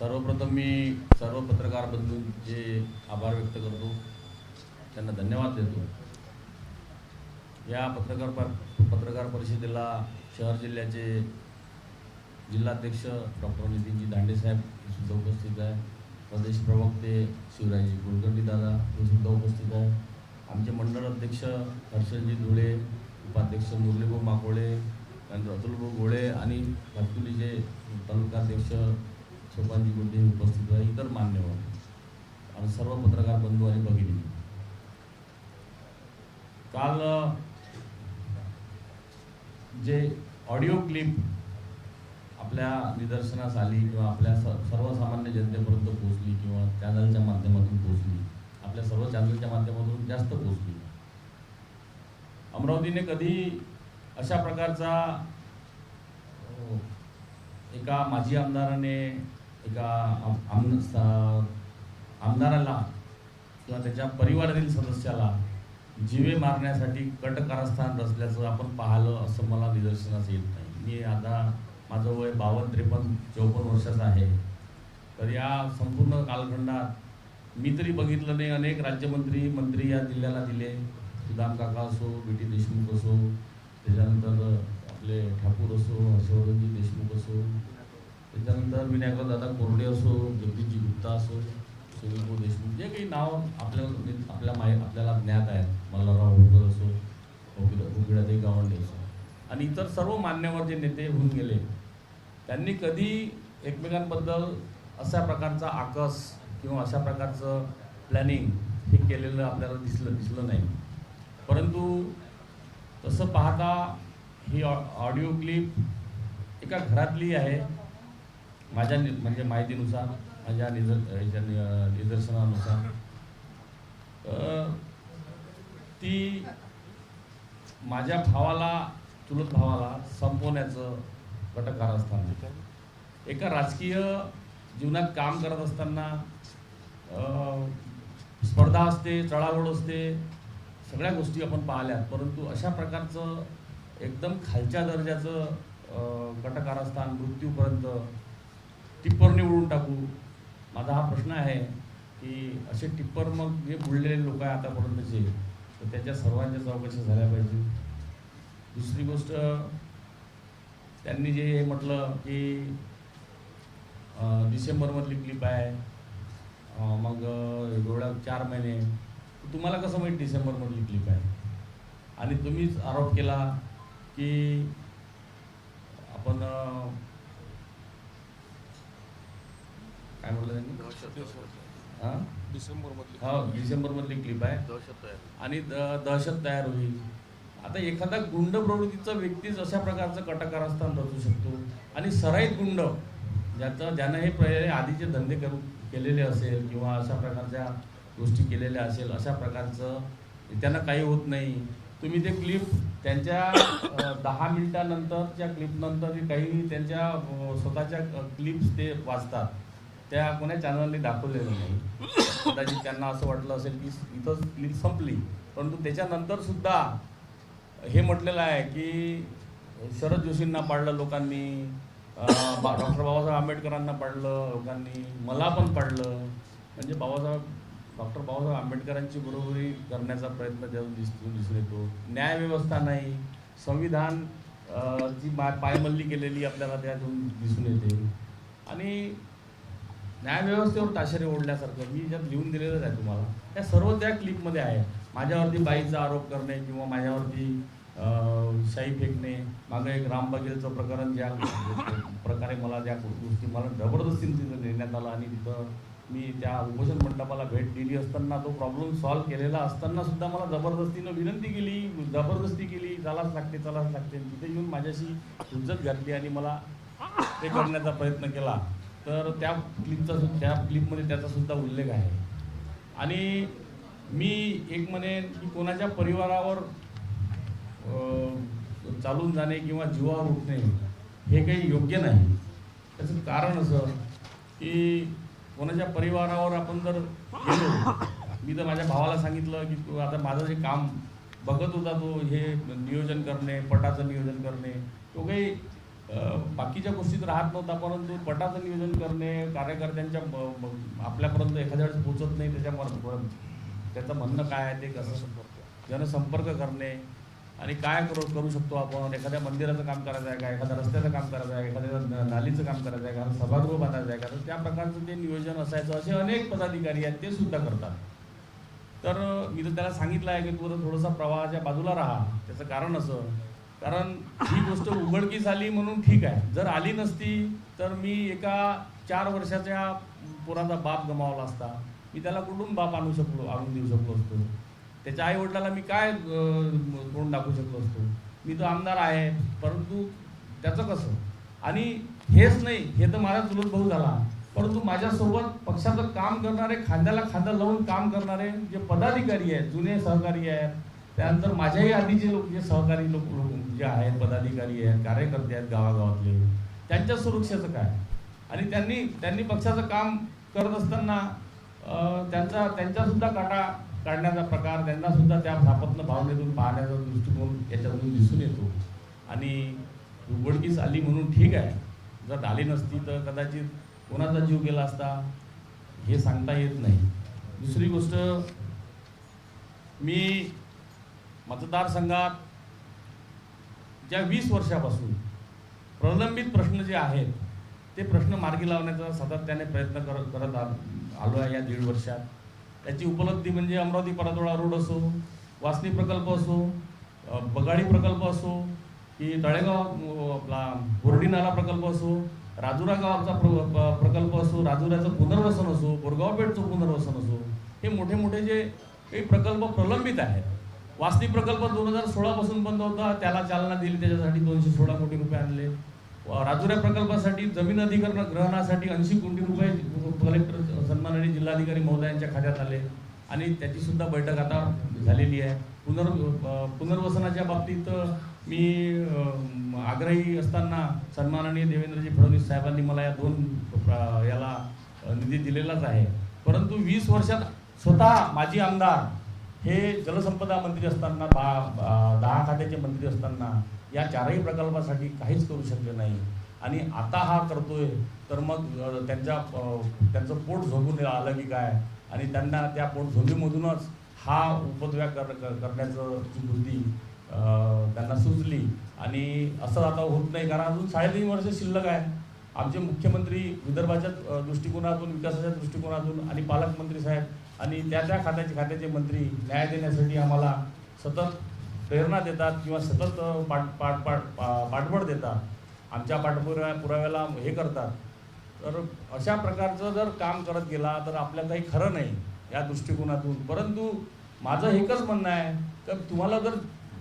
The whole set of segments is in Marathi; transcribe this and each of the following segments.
सर्वप्रथम मी सर्व पत्रकार बंधूंचे आभार व्यक्त करतो, त्यांना धन्यवाद देतो। या पत्रकार परिषदेला शहर जिल्ह्याचे जिल्हाध्यक्ष डॉक्टर नितीनजी दांडे साहेब सुद्धा उपस्थित आहे, प्रदेश प्रवक्ते शिवराजी कुलकर्णी दादा हे सुद्धा उपस्थित आहे, आमचे मंडळ अध्यक्ष हर्षजी धुळे, उपाध्यक्ष मुरलीभाऊ माकोळे, त्यानंतर अतुलभाऊ गोळे आणि घाटकुलीचे तालुकाध्यक्ष सोपानजी गुड्डे उपस्थित आहे, इतर मान्यवर आणि सर्व पत्रकार बंधू आणि भगिनी। काल जे ऑडिओ क्लिप आपल्या निदर्शनास आली किंवा आपल्या सर्वसामान्य जनतेपर्यंत पोहोचली किंवा चॅनलच्या माध्यमातून पोहोचली, आपल्या सर्व चॅनलच्या माध्यमातून जास्त पोहोचली। अमरावतीने कधी अशा प्रकारचा एका माजी आमदाराने एका आमदाराला किंवा त्याच्या परिवारातील सदस्याला जीवे मारण्यासाठी कट कारस्थान रचल्याचं आपण पाहिलं असं मला निदर्शनास येत नाही। मी आता माझं वय 52-53-54 वर्षाचं आहे, तर या संपूर्ण कालखंडात मी तरी बघितलं नाही, अनेक मंत्री या जिल्ह्याला दिले, सुदाम काका असो, बीटी देशमुख असो, त्याच्यानंतर आपले ठाकूर असो, हर्षवर्धनजी देशमुख असो, त्याच्यानंतर विनायकदादा कोरडे असो, जगदीशजी गुप्ता असो, सुनीलभाऊ देशमुख, जे काही नाव आपल्याला ज्ञात आहेत, मल्हारराव होळकर असो, उकिडाताई गावंडे असो आणि इतर सर्व मान्यवर जे नेते होऊन गेले, त्यांनी कधी एकमेकांबद्दल अशा प्रकारचा आकस किंवा अशा प्रकारचं प्लॅनिंग हे केलेलं आपल्याला दिसलं नाही। परंतु तसं पाहता ही ऑडिओ क्लिप एका घरातली आहे, माझ्या म्हणजे माहितीनुसार, माझ्या निदर्शनानुसार ती माझ्या चुलत भावाला संपवण्याचं कटकारस्थान एका राजकीय जीवनात काम करत असताना स्पर्धा असते, चढाओढ असते, सगळ्या गोष्टी आपण पाहिल्यात, परंतु अशा प्रकारचं एकदम खालच्या दर्जाचं कटकारस्थान मृत्यूपर्यंत टिप्परने उडून टाकू, माझा हा प्रश्न आहे की असे टिप्पर मग जे बुडलेले लोक आहे आतापर्यंतचे, तर त्याच्या सर्वांच्या चौकशा झाल्या पाहिजे। दुसरी गोष्ट, त्यांनी जे म्हटलं की डिसेंबरमधली क्लिप आहे, मग एवढ्या 4 महिने, तुम्हाला कसं माहीत डिसेंबरमधली क्लिप आहे? आणि तुम्हीच आरोप केला की आपण काय म्हटलं त्यांनी, डिसेंबरमधली क्लिप आहे आणि दहशत तयार होईल। आता एखादा गुंड प्रवृत्तीचा व्यक्तीच अशा प्रकारचं कटकारस्थान रचू शकतो आणि सराईत गुंड ज्यानं हे पहिले आधीचे धंदे केलेले असेल किंवा अशा प्रकारच्या गोष्टी केलेल्या असेल, अशा प्रकारचं त्यांना काही होत नाही। तुम्ही ते क्लिप त्यांच्या 10 मिनिटानंतरच्या क्लिपनंतर काही त्यांच्या स्वतःच्या क्लिप्स ते वाचतात, त्या कोण्या चॅनलने दाखवलेलं नाही। कदाचित त्यांना असं वाटलं असेल की इथंच क्लिप संपली, परंतु त्याच्यानंतर सुद्धा हे म्हटलेलं आहे की शरद जोशींना पाडलं लोकांनी, डॉक्टर बाबासाहेब आंबेडकरांना पाडलं लोकांनी, मला पण पाडलं, म्हणजे डॉक्टर बाबासाहेब आंबेडकरांची बरोबरी करण्याचा प्रयत्न दिसून येतो। न्यायव्यवस्था नाही, संविधान जी पायमल्ली केलेली आपल्याला त्यातून दिसून येते आणि न्यायव्यवस्थेवर ताशेरे ओढल्यासारखं मी ज्यात लिहून दिलेलंच आहे तुम्हाला, त्या सर्व त्या क्लिपमध्ये आहे। माझ्यावरती बाईचा आरोप करणे किंवा माझ्यावरती शाई फेकणे, मागं एक राम बघेलचं प्रकरण, ज्या प्रकारे ज्या गोष्टी मला जबरदस्तीने तिथं नेण्यात आलं आणि तिथं मी त्या उपोषण मंडपाला भेट दिली असताना तो प्रॉब्लेम सॉल्व्ह केलेला असताना सुद्धा मला जबरदस्तीनं विनंती केली, जबरदस्ती केली, चालाच लागते। तिथे येऊन माझ्याशी हुज्जत घातली आणि मला ते करण्याचा प्रयत्न केला, तर त्या क्लिपमध्ये त्याचा सुद्धा उल्लेख आहे। आणि मी एक म्हणेन की कोणाच्या परिवारावर चालून जाणे किंवा जीवावर उठणे हे काही योग्य नाही। त्याचं कारण असं की कोणाच्या परिवारावर आपण जर गेलो, मी तर माझ्या भावाला सांगितलं की तू आता माझं जे काम बघत होता तो हे नियोजन करणे, पटाचं नियोजन करणे, तो काही बाकीच्या गोष्टीत राहत नव्हता, परंतु पटाचं नियोजन करणे, कार्यकर्त्यांच्या आपल्यापर्यंत एखाद्या वेळेस पोचत नाही त्याचं म्हणणं काय आहे ते कसं जनसंपर्क करणे आणि काय करू शकतो आपण, एखाद्या मंदिराचं काम करायचं आहे का, एखाद्या रस्त्याचं काम करायचं आहे, एखाद्या नालीचं काम करायचं आहे का, सभागृह बांधायचं आहे का, तर त्या प्रकारचं ते नियोजन असायचं. असे अनेक पदाधिकारी आहेत ते सुद्धा करतात. तर मी तर त्याला सांगितलं आहे की तू थोडासा प्रवाहाच्या बाजूला राहा. त्याचं कारण असं, कारण ही गोष्ट उघडकीस आली म्हणून ठीक आहे, जर आली नसती तर मी एका 4 वर्षाच्या पोराचा बाप गमावला असता. मी त्याला कुठून बाप आणून देऊ शकलो असतो, त्याच्या आई वडिलाला मी काय तोंड दाखवू शकलो असतो. मी तो आमदार आहे, परंतु त्याचं कसं. आणि हेच नाही, हे तर माझा चुलत भाऊ झाला, परंतु माझ्यासोबत पक्षाचं काम करणारे, खांद्याला खांदा लावून काम करणारे जे पदाधिकारी आहेत, जुने सहकारी आहेत, त्यानंतर माझ्याही आधीचे लोक जे सहकारी लोक जे आहेत, पदाधिकारी आहेत, कार्यकर्ते आहेत गावागावातले, त्यांच्या सुरक्षेचं काय. आणि त्यांनी पक्षाचं काम करत असताना त्यांचासुद्धा काटा काढण्याचा प्रकार, त्यांनासुद्धा त्या भापत्न भावनेतून पाहण्याचा दृष्टिकोन याच्यातून दिसून येतो. आणि उघडकीस आली म्हणून ठीक आहे, जर आली नसती तर कदाचित कोणाचा जीव गेला असता हे सांगता येत नाही. दुसरी गोष्ट, मी मतदारसंघात ज्या 20 वर्षापासून प्रलंबित प्रश्न जे आहेत ते प्रश्न मार्गी लावण्याचा सातत्याने प्रयत्न करत आलो आहे या 1.5 वर्षात. त्याची उपलब्धी म्हणजे अमरावती परतवाडा रोड असो, वासनी प्रकल्प असो, बगाडी प्रकल्प असो, की तळेगाव आपला बोर्डी नाला प्रकल्प असो, राजुरा गावाचा प्रकल्प असो, राजुऱ्याचं पुनर्वसन असो, बोरगाव पेठचं पुनर्वसन असो, हे मोठे मोठे जे काही प्रकल्प प्रलंबित आहेत. वासनी प्रकल्प 2016 पासून बंद होता, त्याला चालना दिली, त्याच्यासाठी 216 कोटी रुपये आणले. राजुरा प्रकल्पासाठी जमीन अधिग्रहण ग्रहणासाठी 80 कोटी रुपये कलेक्टर सन्माननीय जिल्हाधिकारी महोदयांच्या खात्यात आले आणि त्याची सुद्धा बैठक आता झालेली आहे. पुनर्वसनाच्या बाबतीत मी आग्रही असताना सन्माननीय देवेंद्रजी फडणवीस साहेबांनी मला या 2 याला निधी दिलेलाच आहे. परंतु 20 वर्षात स्वतः माजी आमदार हे जलसंपदा मंत्री असताना 10 खात्याचे मंत्री असताना या 4ही प्रकल्पासाठी काहीच करू शकले नाही. आणि आता हा करतोय तर मग त्यांचं पोट झोपून आलं की काय, आणि त्यांना त्या पोट झोंबीमधूनच हा उपद्व्याय करण्याचं बुद्धी त्यांना सुचली. आणि असं आता होत नाही, कारण अजून 3.5 वर्ष शिल्लक आहे. आमचे मुख्यमंत्री विदर्भाच्या दृष्टिकोनातून, विकासाच्या दृष्टिकोनातून आणि पालकमंत्री साहेब आणि त्या खात्याचे मंत्री न्याय देण्यासाठी आम्हाला सतत प्रेरणा देतात किंवा सतत पाठबळ देतात, आमच्या पुराव्याला हे करतात. तर अशा प्रकारचं जर काम करत गेला तर आपल्याला काही खरं नाही या दृष्टिकोनातून. परंतु माझं एकच म्हणणं आहे तर तुम्हाला जर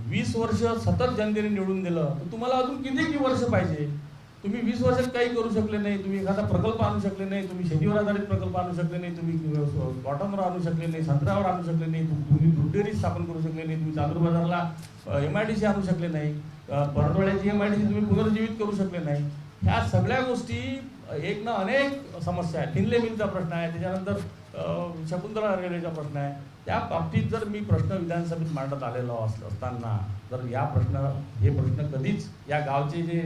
20 वर्ष सतत जनतेने निवडून दिलं तर तुम्हाला अजून किती वर्ष पाहिजे. तुम्ही 20 वर्षात काही करू शकले नाही, तुम्ही एखादा प्रकल्प आणू शकले नाही, तुम्ही शेतीवर आधारित प्रकल्प आणू शकले नाही, तुम्ही कॉटनवर आणू शकले नाही, संत्र्यावर आणू शकले नाही, तुम्ही दूध डेअरी स्थापन करू शकले नाही, तुम्ही चांदूर बाजारला MIDC आणू शकले नाही, परतवाड्याची MIDC तुम्ही पुनर्जीवित करू शकले नाही. ह्या सगळ्या गोष्टी एक ना अनेक समस्या आहेत. टिनले मिलचा प्रश्न आहे, त्याच्यानंतर शकुंतला रेल्वेचा प्रश्न आहे. त्या बाबतीत जर मी प्रश्न विधानसभेत मांडत आलेलो असताना जर हे प्रश्न कधीच या गावचे जे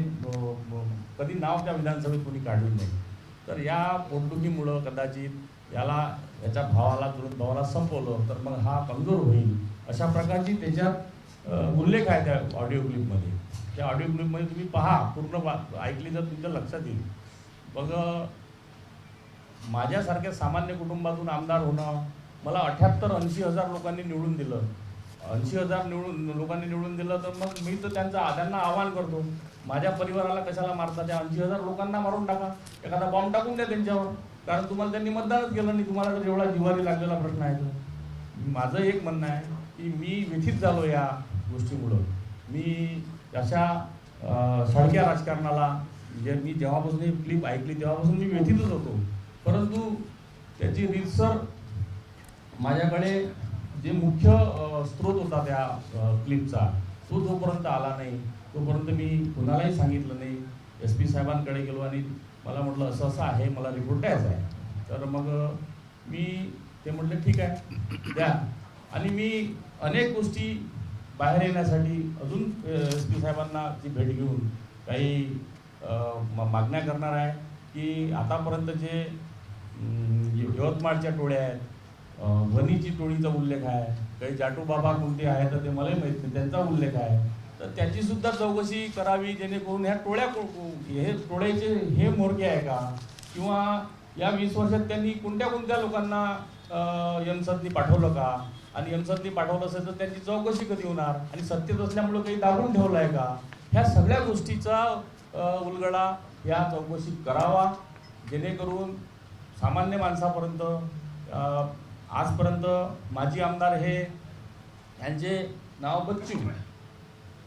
कधी नाव त्या विधानसभेत कोणी काढलं नाही, तर या पोटदुखीमुळं कदाचित याच्या चुलत भावाला संपवलं तर मग हा कमजोर होईल, अशा प्रकारची त्याच्यात उल्लेख आहे त्या ऑडिओ क्लिपमध्ये. त्या ऑडिओ क्लिपमध्ये तुम्ही पहा, पूर्ण ऐकली तर तुमच्या लक्षात येईल. मग माझ्यासारख्या सामान्य कुटुंबातून आमदार होणं, मला 78-80 हजार लोकांनी निवडून दिलं, 80 हजार लोकांनी निवडून दिलं, तर मग मी तर त्यांना आवाहन करतो, माझ्या परिवाराला कशाला मारता, त्या 80 हजार लोकांना मारून टाका, एखादा बॉम्ब टाकून द्या त्यांच्यावर, कारण तुम्हाला त्यांनी मतदानच केलं नाही. तुम्हाला जर एवढा जिव्हारी लागलेला प्रश्न आहे तर माझं एक म्हणणं आहे की मी व्यथित झालो या गोष्टीमुळं. मी अशा सडक्या राजकारणाला मी जेव्हापासून ही क्लिप ऐकली तेव्हापासून मी व्यथितच होतो. परंतु त्याची रीतसर माझ्याकडे जे मुख्य स्रोत होता त्या क्लिपचा तो जोपर्यंत आला नाही तोपर्यंत मी कुणालाही सांगितलं नाही. SP साहेबांकडे गेलो आणि मला म्हटलं असं आहे, मला रिपोर्ट द्यायचा आहे. तर मग ते म्हटले ठीक आहे द्या. आणि मी अनेक गोष्टी बाहेर येण्यासाठी अजून SP साहेबांना ची भेट घेऊन काही मागण्या करणार आहे की आतापर्यंत जे यवतमाळच्या टोळ्या आहेत, वणीची टोळीचा उल्लेख आहे, काही जाटू बाबा कोणते आहेत तर ते मलाही माहीत नाही, त्यांचा उल्लेख आहे, तर त्याचीसुद्धा चौकशी करावी, जेणेकरून ह्या हे टोळ्याचे हे म्होरके आहे का, किंवा या 20 वर्षात त्यांनी कोणत्या कोणत्या लोकांना यमसदनी पाठवलं का, आणि यमसदनी पाठवलं असेल तर त्यांची चौकशी कधी होणार, आणि सत्तेत असल्यामुळं काही दाबून ठेवलं आहे का, ह्या सगळ्या गोष्टीचा उलगडा या चौकशीत करावा, जेणेकरून सामान्य माणसापर्यंत आजपर्यंत माजी आमदार हे यांचे नाव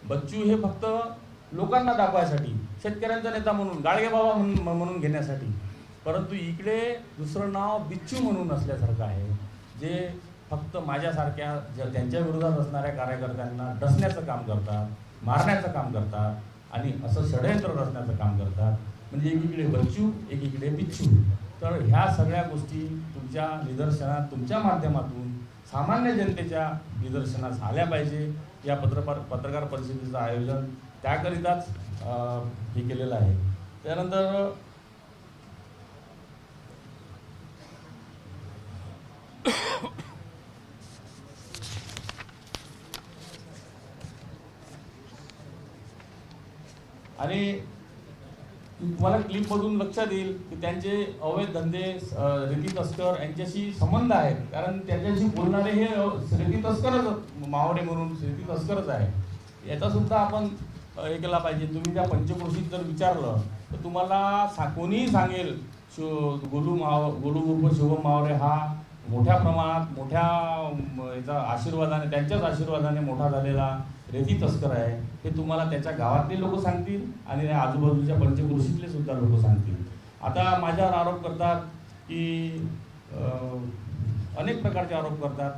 बच्चू हे फक्त लोकांना दाखवायसाठी, शेतकऱ्यांचा नेता म्हणून, गाडगे बाबा म्हणून घेण्यासाठी, परंतु इकडे दुसरं नाव बिच्चू म्हणून असल्यासारखं आहे, जे फक्त माझ्यासारख्या त्यांच्या विरोधात असणाऱ्या कार्यकर्त्यांना डसण्याचं काम करतात, मारण्याचं काम करतात, आणि असं षडयंत्र रचण्याचं काम करतात. म्हणजे एकीकडे बच्चू, एकीकडे बिच्चू. तर ह्या सगळ्या गोष्टी तुमच्या निदर्शनात, तुमच्या माध्यमातून सामान्य जनतेच्या निदर्शनास आल्या पाहिजे. या पत्रकार परिषदेचं आयोजन त्याकरिताच हे केलेलं आहे. त्यानंतर आणि तुम्हाला क्लिपमधून लक्षात येईल की त्यांचे अवैध धंदे, रेती तस्कर यांच्याशी संबंध आहेत, कारण त्याच्याशी बोलणारे हे रेती तस्करच, मावडे म्हणून रेती तस्करच आहे. याचा सुद्धा आपण हे केला पाहिजे. तुम्ही त्या पंचक्रोशीत जर विचारलं तर तुम्हाला कोणीही सांगेल गोलू उर्फ शुभम मावरे हा मोठ्या प्रमाणात, मोठ्या याचा आशीर्वादाने, त्यांच्याच आशीर्वादाने मोठा झालेला रेती तस्कर आहे, हे तुम्हाला त्याच्या गावातले लोक सांगतील आणि आजूबाजूच्या पंचक्रोशीतले सुद्धा लोक सांगतील. आता माझ्यावर आरोप करतात की अनेक प्रकारचे आरोप करतात.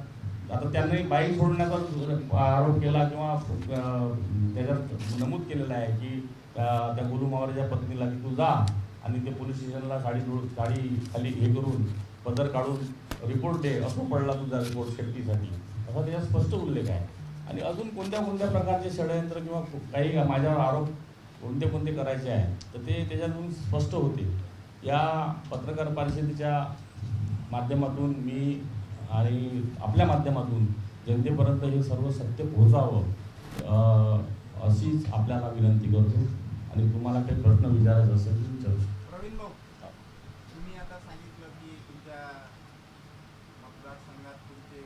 आता त्यांनी बाईक सोडण्याचा आरोप केला, किंवा त्याच्यात नमूद केलेलं आहे की त्या गोलू मावरेच्या पत्नीला की तू जा आणि ते पोलीस स्टेशनला साडी खाली हे करून पदर काढून रिपोर्ट दे, असं पडला तुझा रिपोर्ट सेफ्टीसाठी, असा त्याच्यात स्पष्ट उल्लेख आहे. आणि अजून कोणत्या कोणत्या प्रकारचे षडयंत्र किंवा काही माझ्यावर आरोप कोणते करायचे आहे तर ते त्याच्यातून स्पष्ट होते. या पत्रकार परिषदेच्या माध्यमातून मी आणि आपल्या माध्यमातून जनतेपर्यंत हे सर्व सत्य पोहोचावं अशीच आपल्याला विनंती करतो. आणि तुम्हाला काही प्रश्न विचारायचा असेल तर विचारू शकतो. प्रवीण भाऊ, तुम्ही आता सांगितलं की तुमच्या मतदारसंघात तुमचे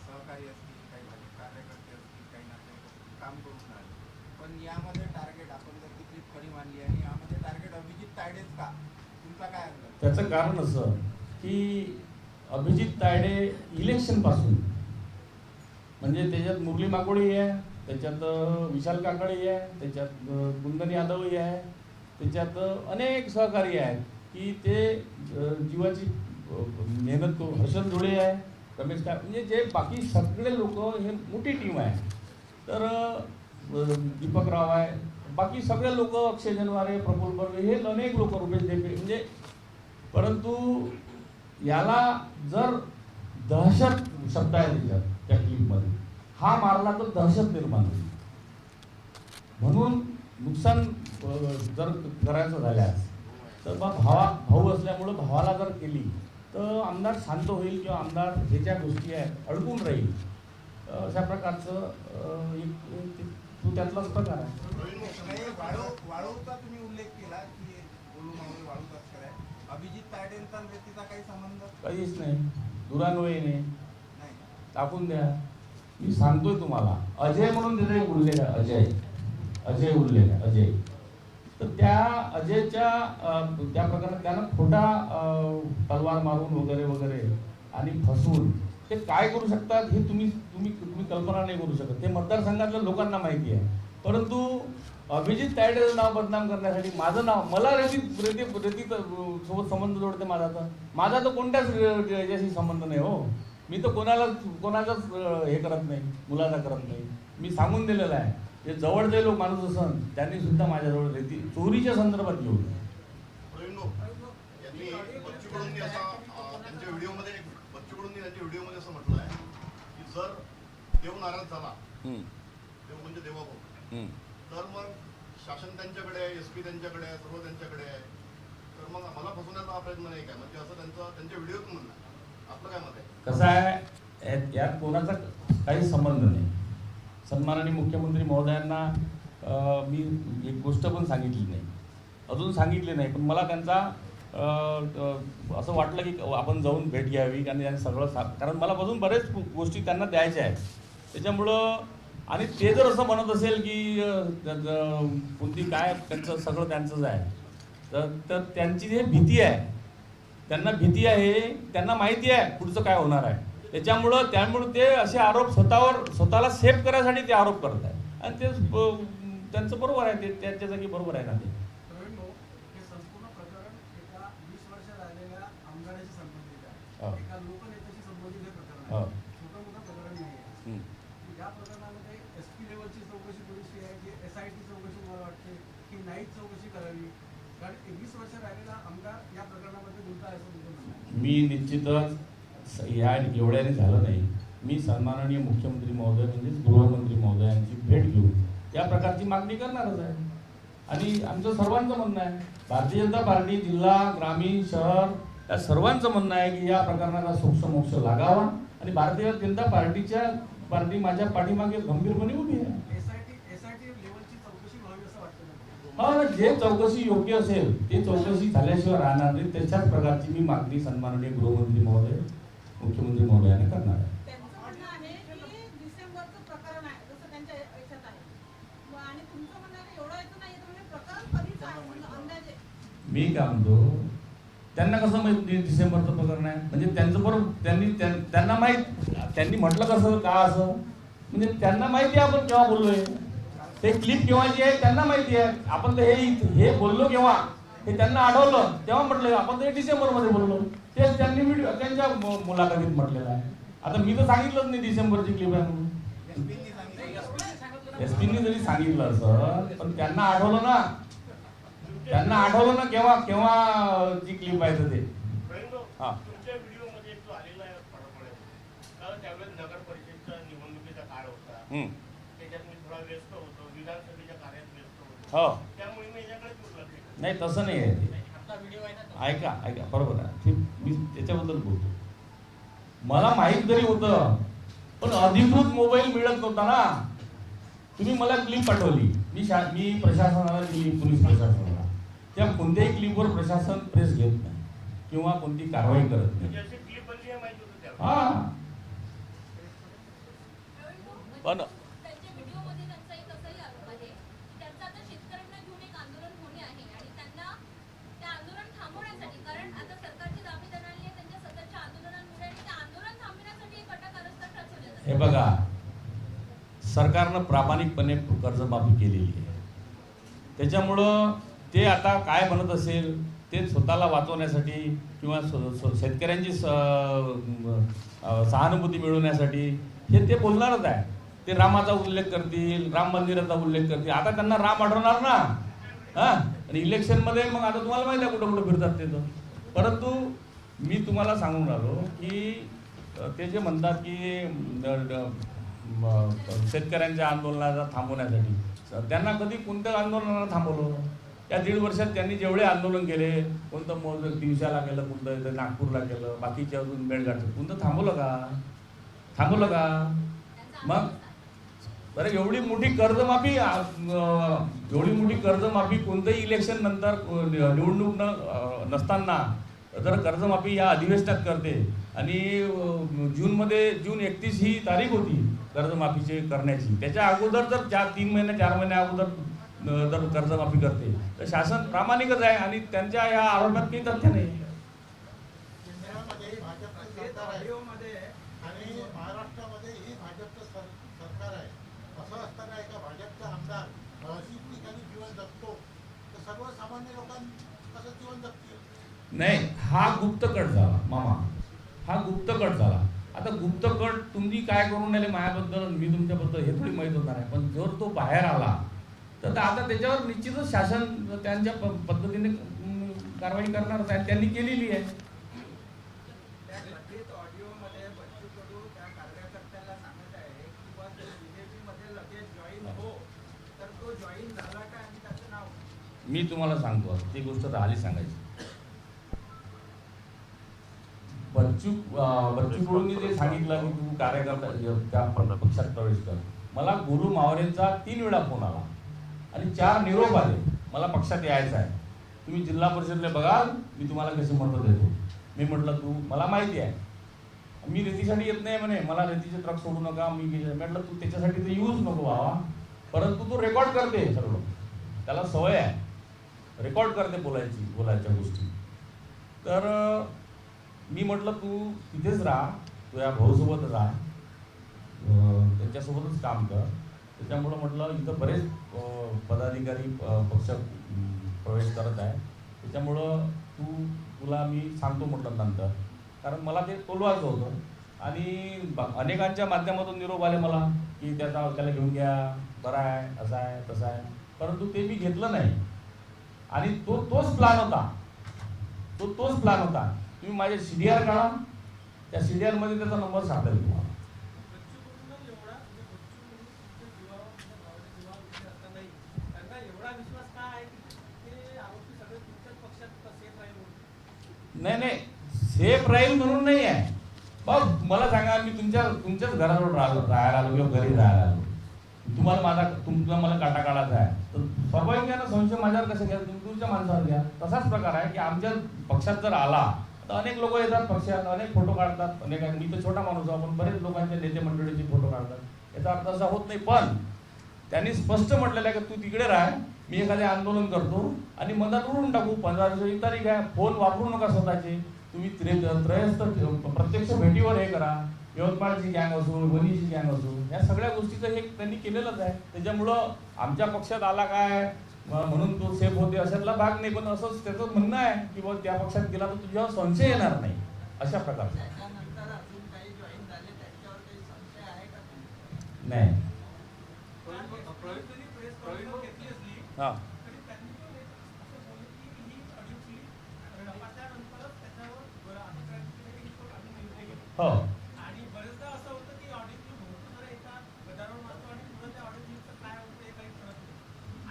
सहकारी असतील, काही भाजप कार्यकर्ते असतील, काही नातेवाईक काम करून राहिले, पण यामध्ये टार्गेट, आपण जर ती क्लिप खरी मानली आणि यामध्ये टार्गेट अभिजित तायडेच का, तुमचा काय अंदाज? त्याचं कारण असं की अभिजित तायडे इलेक्शनपासून, म्हणजे त्याच्यात मुरली माकोडी आहे, त्याच्यात विशाल काकडी आहे, त्याच्यात कुंदन यादवही आहे, त्याच्यात अनेक सहकारी आहेत की ते जीवाची मेहनत करून, हर्षल जोडे आहे, रमेश काय, म्हणजे जे बाकी सगळे लोक, हे मोठी टीम आहे. तर दीपक राव आहे, बाकी सगळे लोक, अक्षय जनवारे, प्रफुल्ल बर्वे, हे अनेक लोक, रुपेश देपे, म्हणजे, परंतु याला जर दहशत शब्द आहे त्याच्यात, त्या क्लिपमध्ये, हा मारला तर दहशत निर्माण होईल. म्हणून नुकसान जर करायचं झाल्यास तर भाऊ असल्यामुळं भावाला जर केली तर आमदार शांत होईल, किंवा आमदार हे ज्या गोष्टी आहेत अडकून राहील. अशा प्रकारचं तो त्यातलाच प्रकार आहे. वाळूचा तुम्ही उल्लेख केला की गोलू मावळे वाळू तस्कर आहे. अभिजित तायडेंचा व्यक्तीचा काही संबंध? काहीच नाही, दुरान्वयीने टाकून द्या. मी सांगतोय तुम्हाला, अजय म्हणून तिथे एक उल्लेख आहे, अजय उल्लेख आहे, अजय. तर त्या अजयच्या त्या प्रकारात त्यानं खोटा तलवार मारून वगैरे आणि फसवून ते काय करू शकतात हे तुम्ही कल्पना नाही करू शकत. ते मतदारसंघातल्या लोकांना माहिती आहे. परंतु अभिजित तायडेचं नाव बदनाम करण्यासाठी माझं नाव, मला रेती सोबत संबंध जोडते माझा तर कोणत्याच याच्याशी संबंध नाही हो. मी तर कोणाचाच हे करत नाही, मुलाचा करत नाही. मी सांगून दिलेलं आहे, जे जवळचे लोक माणूस असन त्यांनी सुद्धा माझ्याजवळ रेती चोरीच्या संदर्भात घेऊन व्हिडिओमध्ये असं म्हटलं आहे की जर देव नाराज झाला, देव म्हणजे देवाभाऊ, तर मग शासन त्यांच्याकडे आहे, SP त्यांच्याकडे आहे, सर्व त्यांच्याकडे आहे. तर मग मला फसवण्याचा हा प्रयत्न नाही काय, म्हणजे असं त्यांच्या व्हिडिओत म्हणणं आहे. आपलं काय मत आहे? कसं आहे, यात कोणाचा काही संबंध नाही. सन्माननीय मुख्यमंत्री महोदयांना मी एक गोष्ट पण सांगितली नाही, अजून सांगितली नाही, पण मला त्यांचा असं वाटलं की आपण जाऊन भेट घ्यावी आणि त्यांनी सगळं कारण मला बघून बरेच गोष्टी त्यांना द्यायच्या आहेत. त्याच्यामुळं आणि ते जर असं म्हणत असेल की कोणती काय त्यांचं सगळं त्यांचंच आहे, तर त्यांची जी भीती आहे, त्यांना भीती आहे, त्यांना माहिती आहे पुढचं काय होणार आहे. त्यामुळं ते असे आरोप स्वतःला सेफ करायसाठी ते आरोप करत आहे. आणि ते त्यांचं बरोबर आहे, ते त्यांच्या जागी बरोबर आहे ना. ते संपूर्ण प्रकरण एका 20 वर्ष झालेल्या आमदाराशी संबंधित आहे, एका लोकनेत्याशी संबंधित हे प्रकरण आहे. छोटं मोठं प्रकरण नाही आहे. या प्रकरणामध्ये SP लेवलची चौकशी पोलिसची आहे की SIT चौकशी मला वाटते की नाही चौकशी करावी, कारण 21 वर्ष राहिलेला आमदार या प्रकरणामध्ये गुंतला आहे असं तुमचं म्हणणं आहे? मी निश्चितच या एवढ्याने झालं नाही. मी सन्माननीय मुख्यमंत्री महोदय म्हणजेच गृहमंत्री महोदयांची भेट घेऊन या प्रकारची मागणी करणारच आहे. आणि आमचं सर्वांचं म्हणणं आहे, भारतीय जनता पार्टी जिल्हा, ग्रामीण, शहर या सर्वांचं म्हणणं आहे की या प्रकरणाला सोक्ष लागावा आणि भारतीय जनता पार्टी माझ्या पाठीमागे गंभीरपणे उभी आहे. SIT लेवलची चौकशी व्हावी असं वाटतं ना? हा, जे चौकशी योग्य असेल ते चौकशी झाल्याशिवाय राहणार नाही. त्याच्याच प्रकारची मी मागणी सन्माननीय गृहमंत्री महोदय, मुख्यमंत्री महोदयाने करणार आहे. त्यांचं म्हणणं आहे की डिसेंबरचं प्रकरण आहे, जसं त्यांच्या याच्यात आहे, आणि तुमचं म्हणणं आहे एवढं याचं नाही, तर म्हणजे प्रकरण कधीच आहे अंदाजे. मी काय म्हणतो, त्यांना कसं माहिती डिसेंबरचं प्रकरण आहे? म्हणजे त्यांचं बरोबर त्यांना माहीत, त्यांनी म्हटलं कसं का असं, म्हणजे त्यांना माहिती आहे आपण केव्हा बोललोय, ते क्लिप केव्हाची आहे त्यांना माहिती आहे. आपण तर हे बोललो केव्हा हे त्यांना आढळलं तेव्हा म्हटलं आपण तर डिसेंबरमध्ये बोललो, तेच त्यांनी व्हिडिओ त्यांच्या मुलाखतीत म्हटलेलं आहे. आता मी तर सांगितलंच नाही डिसेंबरची क्लिप आहे म्हणून. SP जरी सांगितलं असं, पण त्यांना आढळलं ना, केव्हा जी क्लिप आहे तर ते. हा, तुमच्या व्हिडिओमध्ये जो आलेला आहे फरक आहे, त्यावेळेस नगर परिषदच्या निवडणुकीचा काळ होता, त्याच्यात मी थोडा व्यस्त होतो, विधानसभेच्या कार्यात व्यस्त होतो, हो, त्यामुळे मी याच्याकडे दुर्लक्ष केलं. नाही तसं नाही आहे ते. ऐका बरोबर आहे, मी त्याच्याबद्दल बोलतो. मला माहीत जरी होतं, पण अधिकृत मोबाईल मिळत नव्हता ना. तुम्ही मला क्लिप पाठवली, मी प्रशासनाला दिली, पोलीस प्रशासनाला. त्या कोणत्याही क्लिपवर प्रशासन प्रेस घेत नाही किंवा कोणती कारवाई करत नाही. जशी क्लिप बनली आहे माहिती होतं त्यावेळेस. हा, पण त्यांच्या व्हिडिओमध्ये त्यांचा एक असाही आरोप आहे की त्यांचं आता शेतकऱ्यांना घेऊन एक आंदोलन होणे आहे आणि त्यांना ते आंदोलन थांबवण्यासाठी, कारण आता सरकारची दाबी देणारी आहे त्यांच्या सततच्या आंदोलनांमुळे, आणि ते आंदोलन थांबवण्यासाठी एक अटक कारस्थान रचवले जाते. हे बघा, सरकारनं प्रामाणिकपणे कर्जमाफी केलेली आहे. त्याच्यामुळं ते आता काय म्हणत असेल ते स्वतःला वाचवण्यासाठी किंवा शेतकऱ्यांची सहानुभूती मिळवण्यासाठी ते बोलणारच आहे. ते रामाचा उल्लेख करतील, राम मंदिराचा उल्लेख करतील. आता त्यांना राम आढळणार ना. हां, आणि इलेक्शनमध्ये मग आता तुम्हाला माहिती आहे कुठं कुठं फिरतात ते. परंतु मी तुम्हाला सांगून राहिलो की ते जे म्हणतात की शेतकऱ्यांच्या आंदोलनाला थांबवण्यासाठी, त्यांना कधी कोणत्या आंदोलनाला थांबवलं? या 1.5 वर्षात त्यांनी जेवढे आंदोलन केले, कोणतं मोज दिवसाला केलं, कोणतं नागपूरला केलं, बाकीच्या अजून मेळघाट, कोणतं थांबवलं का? मग बरं, एवढी मोठी कर्जमाफी कोणतंही इलेक्शन नंतर निवडणूक नसताना जर कर्जमाफी या अधिवेशनात करते आणि जून 31 ही तारीख होती कर्जमाफीचे करण्याची, त्याच्या अगोदर जर 3 महिने 4 महिन्या अगोदर जर कर्जमाफी करते तर शासन प्रामाणिकच आहे आणि त्यांच्या या आरोपात काही तथ्य नाही. ऑडिओमध्ये आणि महाराष्ट्रामध्येही भाजपचं सरकार आहे, असं असताना एका भाजपचा आमदार अशी ठिकाणी जीवन जगतो तर सर्वसामान्य लोकांना कसं जीवन जगतील? नाही, हा गुप्तकट झाला मामा, हा गुप्तकट झाला. आता गुप्तकट तुम्ही काय करून राहिले माझ्याबद्दल, मी तुमच्याबद्दल हे थोडी माहीत होणार आहे. पण जर तो बाहेर आला तर आता त्याच्यावर निश्चितच शासन त्यांच्या पद्धतीने कारवाई करणारच आहे, त्यांनी केलेली आहे. त्या कथित ऑडिओमध्ये बच्चू कडू त्या कार्यकर्त्याला सांगत आहे की BJP मध्ये लगेच जॉईन हो, तर तो जॉईन झाला का आणि त्याचं मी तुम्हाला सांगतो, ती गोष्ट राहिली सांगायची. बच्चू कडूंनी जे सांगितलं की तू कार्यकर्ता त्या पक्षात प्रवेश कर, मला गुरु मावरेंचा 3 वेळा फोन आला आणि 4 निरोप आले, मला पक्षात यायचं आहे, तुम्ही जिल्हा परिषदला बघाल, मी तुम्हाला कशी मतं देतो. मी म्हटलं तू, मला माहिती आहे मी रेतीसाठी येत नाही म्हणे, मला रेतीचे ट्रक सोडू नका. मी म्हटलं तू त्याच्यासाठी तर यूज नको बाबा, परंतु तू रेकॉर्ड करते सर्व, त्याला सवय आहे रेकॉर्ड करते बोलायच्या गोष्टी. तर मी म्हटलं तू तिथेच राहा, तुझ्या भाऊसोबत राहा, त्यांच्यासोबतच काम कर. त्याच्यामुळं म्हटलं इथं बरेच पदाधिकारी पक्षात प्रवेश करत आहे, त्याच्यामुळं तुला मी सांगतो म्हटलं नंतर, कारण मला ते तोलवायचं होतं. आणि अनेकांच्या माध्यमातून निरोप आले मला की त्याला घेऊन घ्या, बरा आहे, असा आहे तसा आहे, परंतु ते मी घेतलं नाही. आणि तोच प्लॅन होता, तोच प्लॅन होता. तुम्ही माझे CDR काढा, त्या CDR मध्ये त्याचा नंबर सापडेल तुम्हाला. नाही, सेफ राहील म्हणून नाही आहे. बघ मला सांगा, मी तुमच्याच घराजवळ राहायला आलो किंवा घरी राहायला आलो, तुमचा मला काटा काढायचा आहे, तर स्वाभाविक संशय माझ्यावर कसं घ्या, तुम्ही तुमच्या माणसावर घ्या. तसाच प्रकार आहे की आमच्या पक्षात जर आला तर अनेक लोक येतात पक्षात, अनेक फोटो काढतात, अनेक, मी तर छोटा माणूस आहे, पण बरेच लोकांच्या नेते मंडळीचे फोटो काढतात. याचा अर्थ असा होत नाही. पण त्यांनी स्पष्ट म्हटलेलं आहे की तू तिकडे राह, मी एखादे आंदोलन करतो आणि मधात उडून टाकू, 15 दिवसाची तारीख आहे, फोन वापरू नका स्वतःचे, तुम्ही त्रयस्थ प्रत्यक्ष भेटीवर हे करा, यवतमाळची गँग असो, वणीची गँग असो, या सगळ्या गोष्टीचं हे त्यांनी केलेलंच आहे. त्याच्यामुळं आमच्या पक्षात आला काय म्हणून तो सेफ होते अशातला भाग नाही, पण असंच त्याचं म्हणणं आहे की बाबा त्या पक्षात गेला तर तुझ्यावर संशय येणार नाही, अशा प्रकारचा. नाही हां हो, आणि बरेचदा असं होतं की ऑडिओ भरपूर जरा येतात, गदारोळ मारतो आणि पुढे त्या ऑडिओ काय होतं हे काही कळत नाही.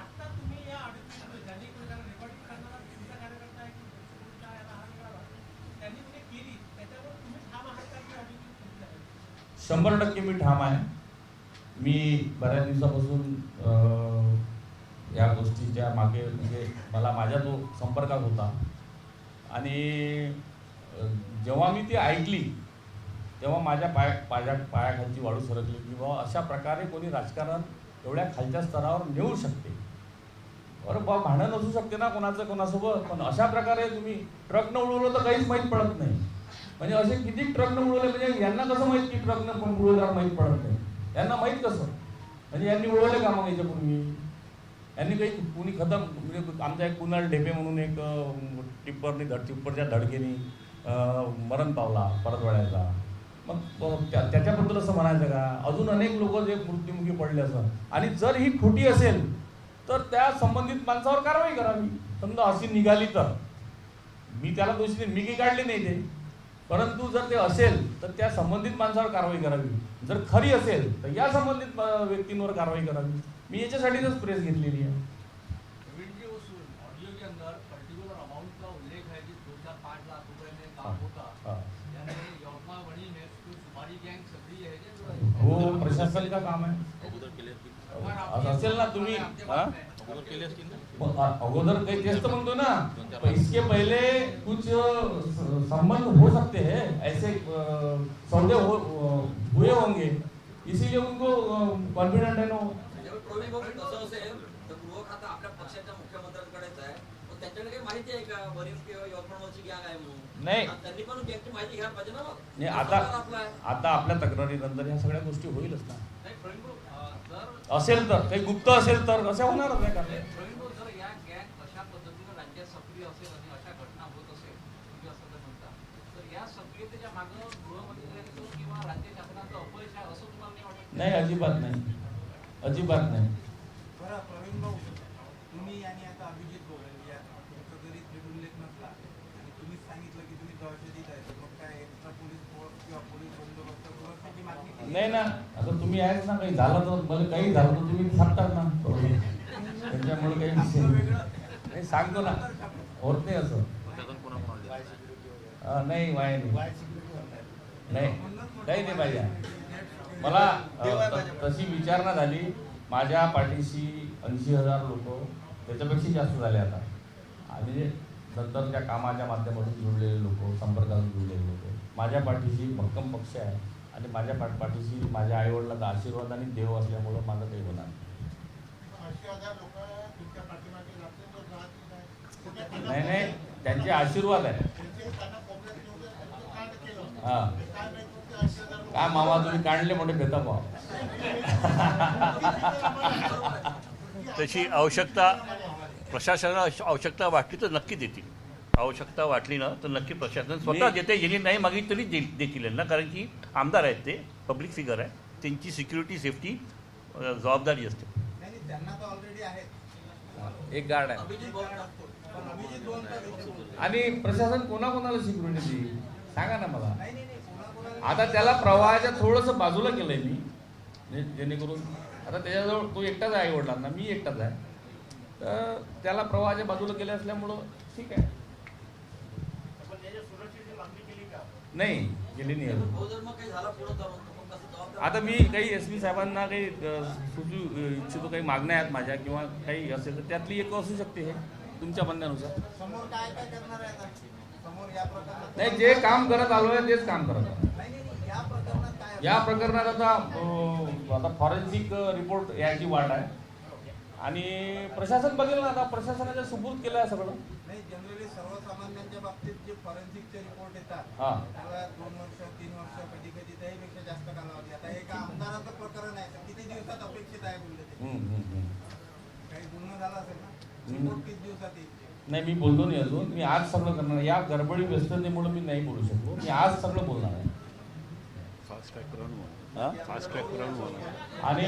आता तुम्ही या ऑडिओ ज्यांनी रेकॉर्डिंग करणारा तुमचा कार्यकर्ता आहे की त्यांनी म्हणजे केली, त्याच्यावर तुम्ही ठाम आहात का की ऑडिओ? 100% मी ठाम आहे. मी बऱ्याच दिवसापासून या गोष्टीच्या मागे म्हणजे मला माझ्या तो संपर्कात होता आणि जेव्हा मी ती ऐकली तेव्हा माझ्या पायाखालची वाळू सरकली की बाबा अशा प्रकारे कोणी राजकारण एवढ्या खालच्या स्तरावर नेऊ शकते. बरं बाबा भांडण असू शकते ना कोणासोबत, पण अशा प्रकारे तुम्ही ट्रकनं उडवलं तर काहीच माहीत पडत नाही. म्हणजे असे किती ट्रकनं उडवले, म्हणजे यांना कसं माहीत की ट्रकनं पण उडवल्यावर माहीत पडत नाही, यांना माहीत कसं, म्हणजे यांनी उडवले का मग याच्यापूर्वी, यांनी काही कुणी खतम, म्हणजे आमचा एक कुणाल ढेपे म्हणून एक टिप्परच्या धडकेने मरण पावला परतवाड्याचा, मग त्याच्याबद्दल असं म्हणायचं का, अजून अनेक लोक जे मृत्युमुखी पडले असं. आणि जर ही खोटी असेल तर त्या संबंधित माणसावर कारवाई करावी. समजा अशी निघाली तर मी त्याला दोषी नाही, मी काही काढले नाही ते, परंतु जर ते असेल तर त्या संबंधित माणसावर कारवाई करावी. जर खरी असेल तर या संबंधित व्यक्तींवर कारवाई करावी. मी याच्यासाठीच प्रेस घेतलेली आहे. ऑडियो के अंदर पर्टिकुलर अमाउंट का उल्लेख है कि 2-4-5 लाख रुपए में काम होता, यानी यवतमाळ वणी में सुपारी गैंग सक्रिय है. हो, प्रशासन का काम आहे. असेल ना तुम्ही अगोदर काही तेच तर म्हणतो ना, इसके पहले कुछ संबंध हो सकते हैं, ऐसे सौदे हुए होंगे, इसीलिए उनको कॉन्फिडेंट है ना. कसं असेल तर गृह खातं आपल्या पक्षाच्या मुख्यमंत्र्यांकडेच आहे, पण त्यांच्याकडे काही माहिती आहे का वरील किंवा यवतमाळची गँग आहे म्हणून? नाही, त्यांनी पण गँगची माहिती घ्यायला पाहिजे ना. नाही आता आपल्या तक्रारीनंतर ह्या सगळ्या गोष्टी होईलच ना. असेल तर काही गुप्त असेल तर अशा होणारच नाही. कारण जर या गँग अशा पद्धतीने राज्यात सक्रिय असेल आणि अशा घटना होत असेल तुम्ही असं तर म्हणता, तर या सक्रियतेच्या मागं गृहमंत्र्यांचं किंवा राज्य शासनाचं अपयश आहे असं तुम्हाला नाही वाटत? नाही, अजिबात नाही, अजिबात नाही. बरं प्रवीण भाऊ, तुम्ही आणि आता अभिजित गोयल या तुमचा जरी थेट उल्लेख नसला आणि तुम्हीच सांगितलं की तुम्ही दहशतीत आहे, तर मग काय एक्स्ट्रा पोलीस फोर्स किंवा पोलीस बंदोबस्त सुरक्षेची मागणी केली नाही ना, आता तुम्ही आहेच ना, काही झालं तर मला काही झालं तर तुम्ही सांगतात ना, त्याच्यामुळे काही विषय सांगतो ना, होत नाही असं. नाही वाय नाही काही नाही पाहिजे मला. तशी विचारणा झाली, माझ्या पाठीशी 80,000 लोक, त्याच्यापेक्षा जास्त झाले आता. आणि नंतरच्या कामाच्या माध्यमातून जुळलेले लोक, संपर्कातून जुळलेले लोक, माझ्या पाठीशी भक्कम पक्ष आहे. आणि माझ्या पाठीशी माझ्या आईवडिलांचा आशीर्वाद आणि देव असल्यामुळं माझं काही होणार नाही. नाही, त्यांचे आशीर्वाद आहे. हां, काय मामा तुम्ही काढले मोठे भेदभाव. तशी आवश्यकता प्रशासनाला आवश्यकता वाटली तर नक्की देतील. आवश्यकता वाटली ना तर नक्की प्रशासन स्वतः देते. ज्यांनी नाही मागितली तरी देतील ना, कारण की आमदार आहेत, ते पब्लिक फिगर आहे, त्यांची सिक्युरिटी सेफ्टी जबाबदारी असते. त्यांना तर ऑलरेडी आहेत, एक गार्ड आहे. आणि प्रशासन कोणाकोणाला सिक्युरिटी देईल सांगा ना मला. आता त्याला प्रवाहाच्या थोडंसं बाजूला केलंय मी, जेणेकरून आता त्याच्याजवळ तो एकटाच आहे, आईवडिलांना मी एकटाच आहे, तर त्याला प्रवाहाच्या बाजूला केले असल्यामुळं ठीक आहे. नाही गेली नाही आता. मी काही SP साहेबांना काही सुचू इच्छितो, काही मागण्या आहेत माझ्या किंवा काही असेल तर त्यातली एक असू शकते हे तुमच्या म्हणण्यानुसार. समोर काय काय करणार आहे आता? समोर या प्रकरणात नाही, जे काम करत आलो आहे तेच काम करत आलो. या प्रकरणात काय? या प्रकरणात आता फॉरेन्सिक रिपोर्ट याची वाट आहे आणि प्रशासन बघेल ना. आता प्रशासनाच्या सुपूर्द केलं आहे सगळं. नाही, जनरली सर्वसामान्यांच्या बाबतीत जे फॉरेन्सिकचे रिपोर्ट येतात, हां, त्याला 2 वर्ष 3 वर्ष कधी कधी त्याहीपेक्षा जास्त कालावधी. आता हे का आमदाराचं प्रकरण आहे, तर किती दिवसात अपेक्षित आहे बोलले ते? काही गुन्हा झाला असेल ना, रिपोर्ट किती दिवसात येईल? नाही, मी बोललो नाही अजून. मी आज सगळं करणार. या गडबडी व्यस्ततेमुळे मी नाही बोलू शकलो. मी आज सगळं बोलणार आहे. आणि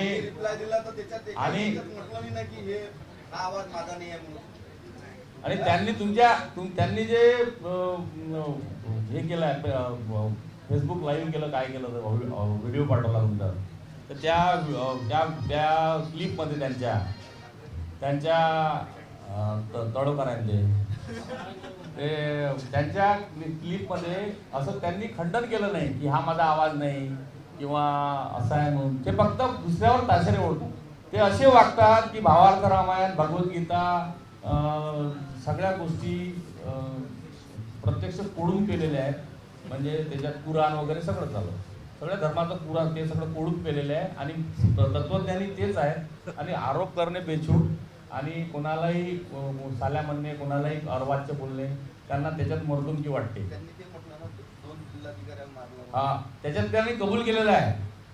आणि त्यांनी जे हे केलं आहे, फेसबुक लाईव्ह केलं, काय केलं, व्हिडिओ पाठवला तुमचा, तर त्या क्लिपमध्ये त्यांच्या तळोकरांचे ते त्यांच्या क्लिपमध्ये असं त्यांनी खंडन केलं नाही की हा माझा आवाज नाही किंवा असा आहे म्हणून. ते फक्त दुसऱ्यावर ताशेरे ओढतात. ते असे वागतात की भावार्थ रामायण, भगवद्गीता, सगळ्या गोष्टी प्रत्यक्ष कोडून केलेल्या आहेत. म्हणजे त्याच्यात कुराण वगैरे सगळं चालू, सगळ्या धर्माचं कुराण ते सगळं कोडून केलेलं आहे. आणि तत्वज्ञानी तेच आहेत. आणि आरोप करणे बेछूट आणि कोणालाही साल्या म्हणणे, कोणालाही अर्वाच्य बोलणे, त्यांना त्याच्यात मर्दुमकी वाटते. हा, त्याच्यात त्यांनी कबूल केलेलं आहे.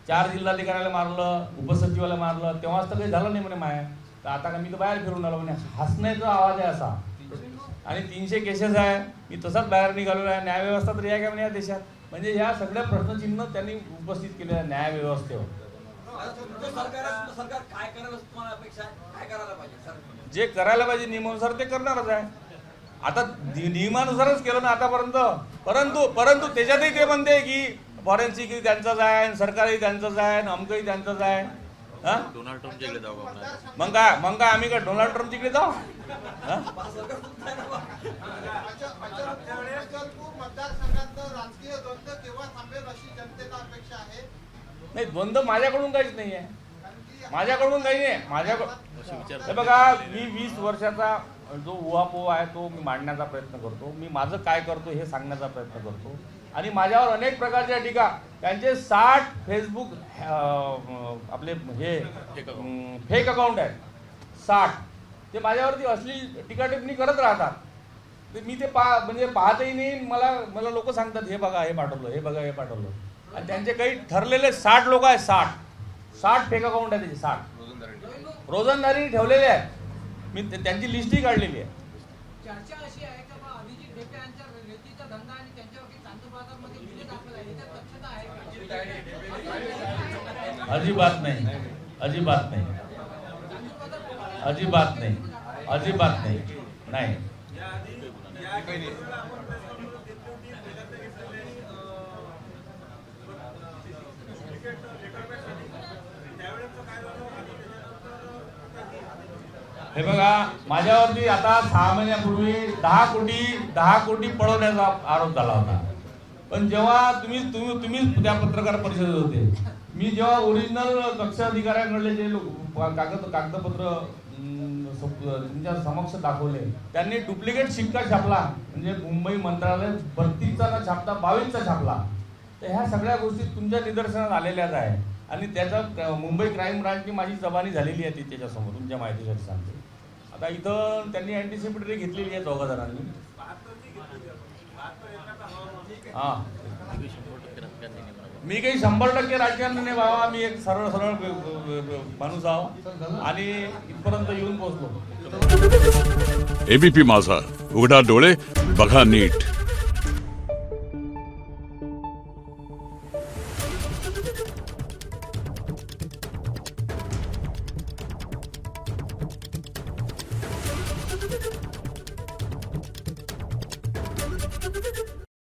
4 जिल्हाधिकाऱ्याला मारलं, उपसचिवाला मारलं, तेव्हाच तर काही झालं नाही म्हणे माया. तर आता का मी तर बाहेर फिरून आलो म्हणे. हसण्याचा आवाज आहे असा. आणि 300 केसेस आहे, मी तसाच बाहेर निघालेलो आहे. न्यायव्यवस्था तरी आहे का म्हणे या देशात? म्हणजे ह्या सगळ्या प्रश्नचिन्ह त्यांनी उपस्थित केलेलं आहे न्यायव्यवस्थेवर. सरकार काय करायला तुम्हाला अपेक्षा आहे? काय करायला पाहिजे? जे करायला पाहिजे नियमानुसार ते करणारच आहे. आता नियमानुसारच केलं ना आतापर्यंत. परंतु त्याच्यातही ते म्हणते की फॉरेन्सिकही त्यांचाच आहे, सरकारही त्यांचंच आहे, अमकही त्यांचंच आहे. हा, डोनाल्ड ट्रम्प जिकडे जाऊ मग काय आम्ही काय डोनाल्ड ट्रम्प जिकडे जाऊ? राजकीय द्वंद्व केव्हा थांबेल अशी जनतेला अपेक्षा आहे? नाही, द्वंद्व माझ्याकडून काहीच नाही आहे. माझ्याकडून काही नाही. माझ्याकडून बघा, मी 20 वर्षाचा जो उहापोह आहे तो मी मांडण्याचा प्रयत्न करतो. मी माझं काय करतो हे सांगण्याचा प्रयत्न करतो. आणि माझ्यावर अनेक प्रकारच्या टीका, त्यांचे 60 फेसबुक आपले हे फेक अकाउंट आहेत 60. ते माझ्यावरती असली टीका टिप्पणी करत राहतात. ते मी ते म्हणजे पाहतही नाही. मला लोक सांगतात हे बघा हे पाठवलं, हे बघा हे पाठवलं. आणि त्यांचे काही ठरलेले 60 लोक आहेत. 60 फेक अकाउंट आहे त्याचे. 60 रोजंदारी ठेवलेले आहेत. मी त्यांची लिस्टही काढलेली आहे. चर्चा अशी आहे की अभिजित ढेपे यांच्या व्यक्तीचा धंदा आणि त्यांच्यावरती चांदूरबाजारमध्ये गुन्हे दाखल आहे, याच्यात दक्षता आहे का? अजिबात नाही, अजिबात नाही, अजिबात नाही, अजिबात नाही, नाही. हे बघा, माझ्यावरती आता 6 महिन्यापूर्वी 10 कोटी पळवण्याचा आरोप झाला होता. पण जेव्हा तुम्ही त्या पत्रकार परिषदेत होते, मी जेव्हा ओरिजिनल कक्ष अधिकाऱ्यांकडले जे कागदपत्र तुमच्या समक्ष दाखवले, त्यांनी डुप्लिकेट शिक्का छापला. म्हणजे मुंबई मंत्रालय 32चा न छापता 22चा छापला. तर ह्या सगळ्या गोष्टी तुमच्या निदर्शनात आलेल्याच आहे. आणि त्याचा मुंबई क्राईम ब्रांचची माझी जबानी झालेली आहे ती त्याच्यासमोर, तुमच्या माहितीसाठी सांगते. आता इथं त्यांनी अँटिसिपेटरी घेतलेली आहे 2 जणांनी. हां, मी काही 100% राजकारण नाही बाबा, मी एक सरळ माणूस आहो आणि इथपर्यंत येऊन पोहोचलो. एबीपी माझा, उघडा डोळे बघा नीट.